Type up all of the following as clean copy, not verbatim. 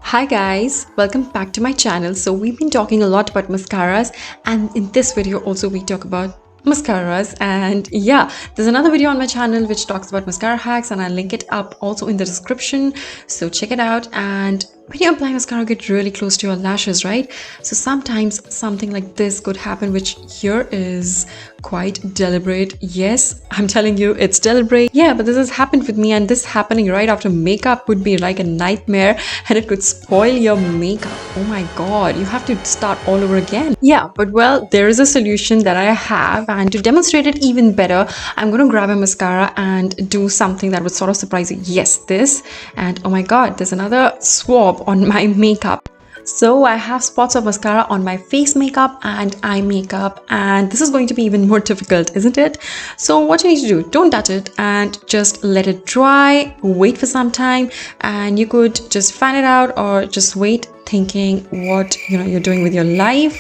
Hi guys, welcome back to my channel. So we've been talking a lot about mascaras, and in this video also we talk about mascaras. And yeah, there's another video on my channel which talks about mascara hacks, and I'll link it up also in the description, so check it out. And when you apply mascara, get really close to your lashes, right? So sometimes something like this could happen, which here is quite deliberate. Yes, I'm telling you, it's deliberate. Yeah, but this has happened with me, and this happening right after makeup would be like a nightmare, and it could spoil your makeup. Oh my god, you have to start all over again. Yeah, but well, there is a solution that I have, and to demonstrate it even better, I'm gonna grab a mascara and do something that would sort of surprise you. Yes, this, and oh my god, there's another swab on my makeup. So I have spots of mascara on my face makeup and eye makeup, and this is going to be even more difficult, isn't it? So what you need to do, don't touch it and just let it dry, wait for some time, and you could just fan it out or just wait thinking what you're doing with your life,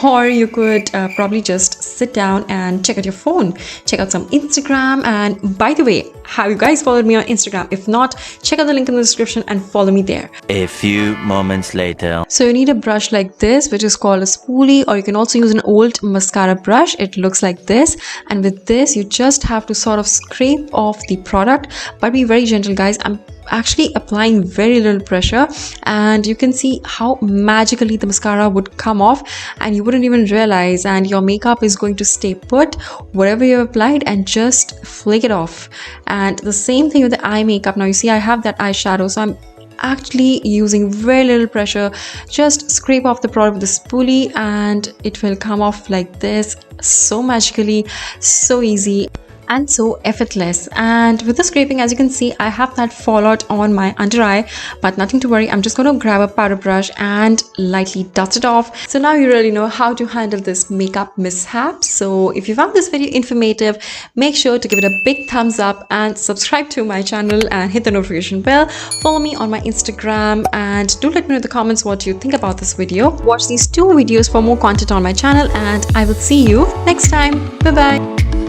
or you could probably just sit down and check out your phone, check out some Instagram. And by the way, have you guys followed me on Instagram? If not, check out the link in the description and follow me there. A few moments later. So you need a brush like this, which is called a spoolie, or you can also use an old mascara brush. It looks like this, and with this you just have to sort of scrape off the product, but be very gentle guys. I'm actually applying very little pressure, and you can see how magically the mascara would come off and you wouldn't even realize, and your makeup is going to stay put whatever you applied, and just flake it off. And the same thing with the eye makeup. Now you see I have that eyeshadow, so I'm actually using very little pressure. Just scrape off the product with the spoolie and it will come off like this, so magically, so easy and so effortless. And with the scraping, as you can see, I have that fallout on my under eye, but nothing to worry. I'm just going to grab a powder brush and lightly dust it off. So now you really know how to handle this makeup mishap. So if you found this video informative, make sure to give it a big thumbs up and subscribe to my channel and hit the notification bell. Follow me on my Instagram, and do let me know in the comments what you think about this video. Watch these two videos for more content on my channel, and I will see you next time. Bye bye.